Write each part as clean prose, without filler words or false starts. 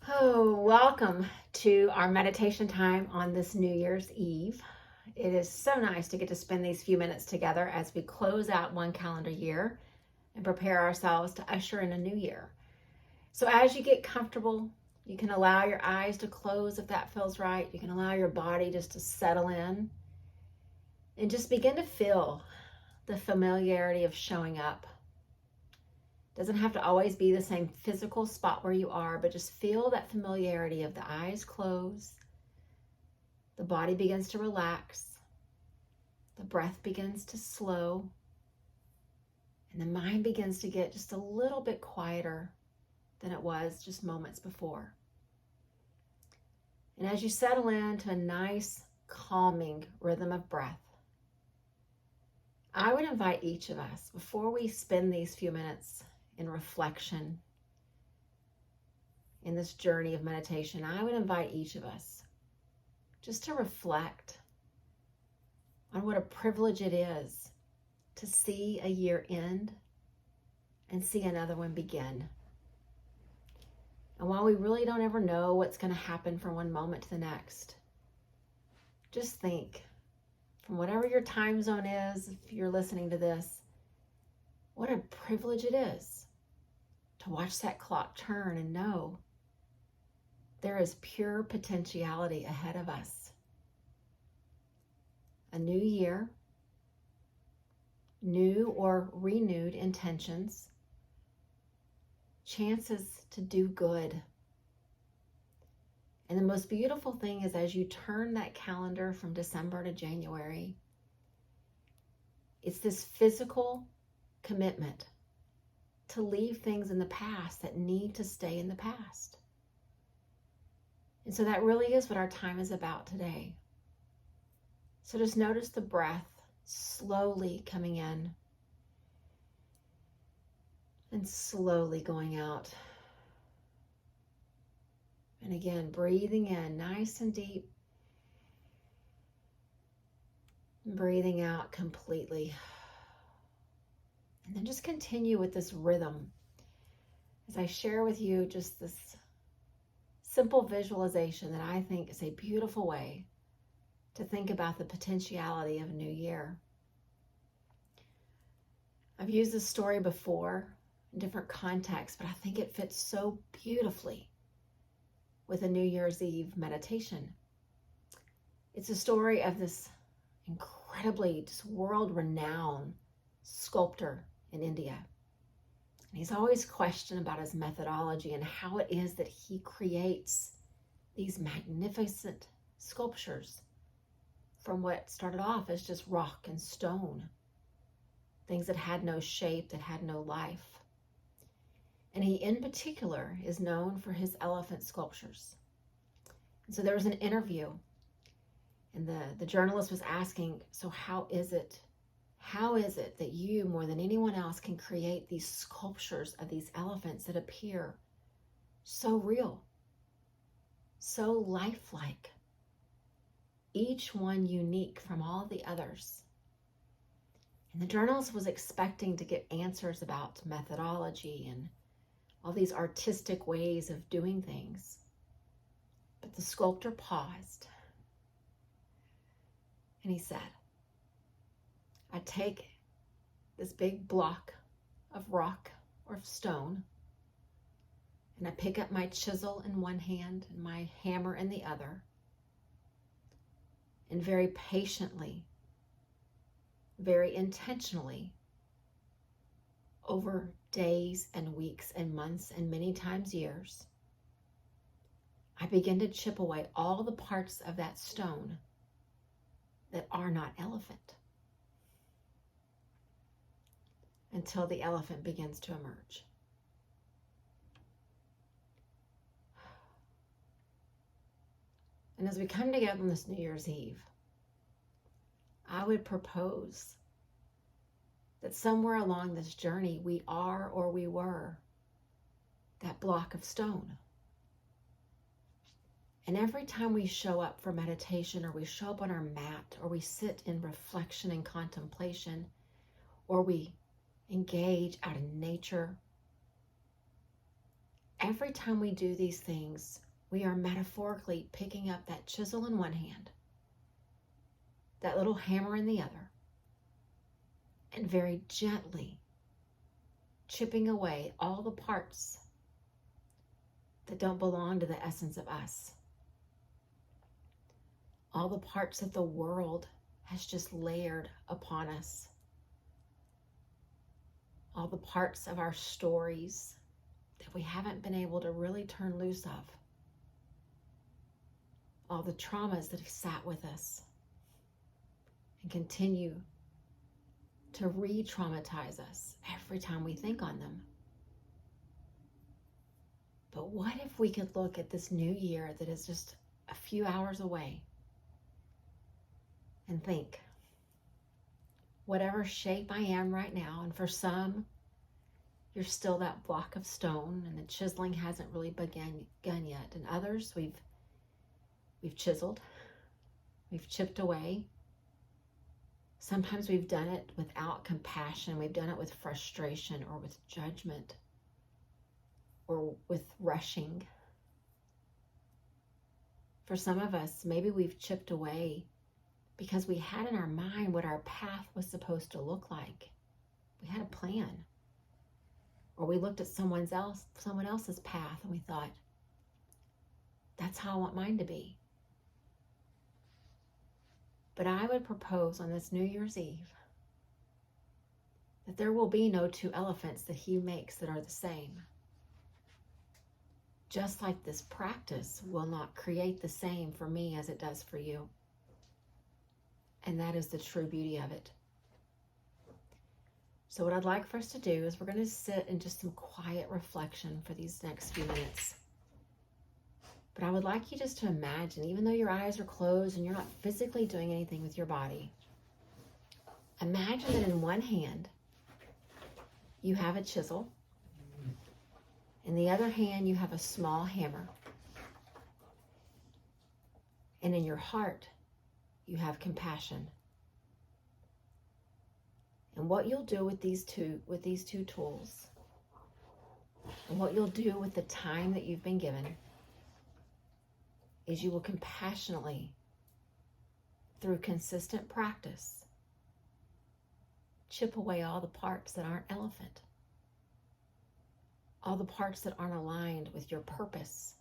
Oh, welcome to our meditation time on this New Year's Eve. It is so nice to get to spend these few minutes together as we close out one calendar year and prepare ourselves to usher in a new year. So as you get comfortable, you can allow your eyes to close if that feels right. You can allow your body just to settle in and just begin to feel the familiarity of showing up. Doesn't have to always be the same physical spot where you are, but just feel that familiarity of the eyes close, the body begins to relax, the breath begins to slow, and the mind begins to get just a little bit quieter than it was just moments before. And as you settle into a nice, calming rhythm of breath, I would invite each of us, before we spend these few minutes in reflection, in this journey of meditation, I would invite each of us just to reflect on what a privilege it is to see a year end and see another one begin. And while we really don't ever know what's going to happen from one moment to the next, just think, from whatever your time zone is, if you're listening to this, what a privilege it is to watch that clock turn and know there is pure potentiality ahead of us. A new year, new or renewed intentions, chances to do good. And the most beautiful thing is, as you turn that calendar from December to January, it's this physical commitment to leave things in the past that need to stay in the past. And so that really is what our time is about today. So just notice the breath slowly coming in and slowly going out. And again, breathing in nice and deep, and breathing out completely. And then just continue with this rhythm as I share with you just this simple visualization that I think is a beautiful way to think about the potentiality of a new year. I've used this story before in different contexts, but I think it fits so beautifully with a New Year's Eve meditation. It's a story of this incredibly just world-renowned sculptor in India. And he's always questioned about his methodology and how it is that he creates these magnificent sculptures from what started off as just rock and stone, things that had no shape, that had no life. And he in particular is known for his elephant sculptures. And so there was an interview, and the journalist was asking, so how is it that you, more than anyone else, can create these sculptures of these elephants that appear so real, so lifelike, each one unique from all the others? And the journalist was expecting to get answers about methodology and all these artistic ways of doing things. But the sculptor paused and he said, I take this big block of rock or stone, and I pick up my chisel in one hand and my hammer in the other, and very patiently, very intentionally, over days and weeks and months and many times years, I begin to chip away all the parts of that stone that are not elephant, until the elephant begins to emerge. And as we come together on this New Year's Eve, I would propose that somewhere along this journey, we are or we were that block of stone. And every time we show up for meditation, or we show up on our mat, or we sit in reflection and contemplation, or we engage out in nature. Every time we do these things, we are metaphorically picking up that chisel in one hand, that little hammer in the other, and very gently chipping away all the parts that don't belong to the essence of us. All the parts that the world has just layered upon us. All the parts of our stories that we haven't been able to really turn loose of. All the traumas that have sat with us and continue to re-traumatize us every time we think on them. But what if we could look at this new year that is just a few hours away and think, whatever shape I am right now, and for some, you're still that block of stone and the chiseling hasn't really begun yet. And others, we've chiseled, we've chipped away. Sometimes we've done it without compassion. We've done it with frustration or with judgment or with rushing. For some of us, maybe we've chipped away because we had in our mind what our path was supposed to look like. We had a plan. Or we looked at someone else's path and we thought, that's how I want mine to be. But I would propose on this New Year's Eve that there will be no two elephants that he makes that are the same. Just like this practice will not create the same for me as it does for you. And that is the true beauty of it. So what I'd like for us to do is we're going to sit in just some quiet reflection for these next few minutes. But I would like you just to imagine, even though your eyes are closed and you're not physically doing anything with your body, imagine that in one hand you have a chisel. In the other hand you have a small hammer. And in your heart you have compassion. And what you'll do with these two tools, and what you'll do with the time that you've been given, is you will compassionately, through consistent practice, chip away all the parts that aren't elephant, all the parts that aren't aligned with your purpose,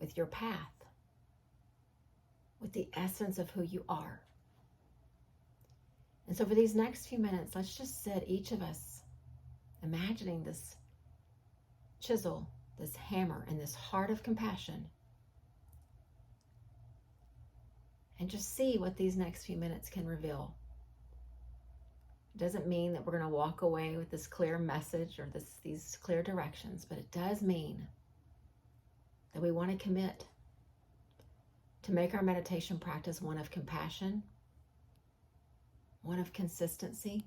with your path, with the essence of who you are. And so for these next few minutes, let's just sit, each of us, imagining this chisel, this hammer, and this heart of compassion. And just see what these next few minutes can reveal. It doesn't mean that we're going to walk away with this clear message or these clear directions, but it does mean that we want to commit to make our meditation practice one of compassion, one of consistency,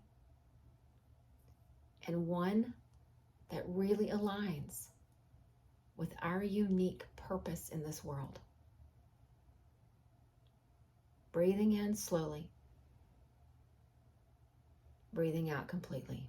and one that really aligns with our unique purpose in this world. Breathing in slowly, breathing out completely.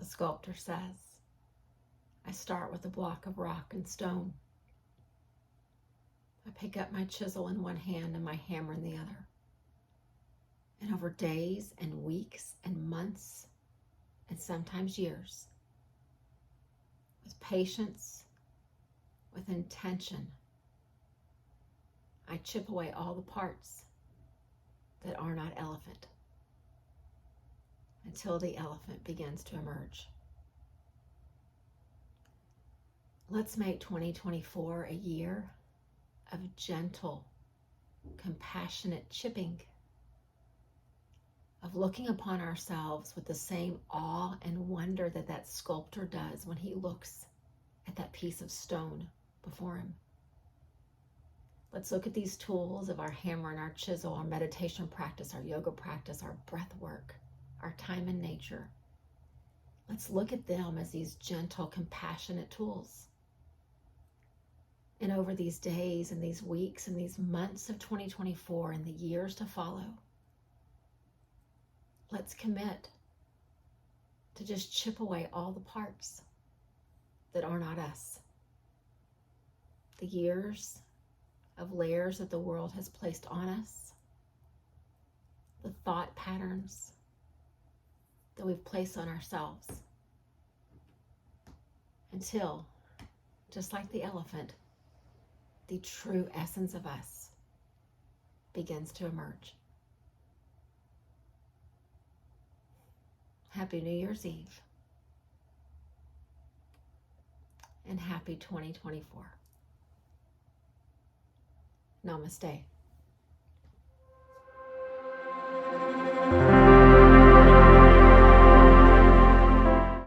sculptor says. I start with a block of rock and stone. I pick up my chisel in one hand and my hammer in the other. And over days and weeks and months and sometimes years, with patience, with intention, I chip away all the parts that are not elephant until the elephant begins to emerge. Let's make 2024 a year of gentle, compassionate chipping, of looking upon ourselves with the same awe and wonder that that sculptor does when he looks at that piece of stone before him. Let's look at these tools of our hammer and our chisel, our meditation practice, our yoga practice, our breath work, our time in nature. Let's look at them as these gentle, compassionate tools. And over these days and these weeks and these months of 2024 and the years to follow, let's commit to just chip away all the parts that are not us. The years of layers that the world has placed on us, the thought patterns that we've placed on ourselves, until, just like the elephant, the true essence of us begins to emerge. Happy New Year's Eve and happy 2024. Namaste.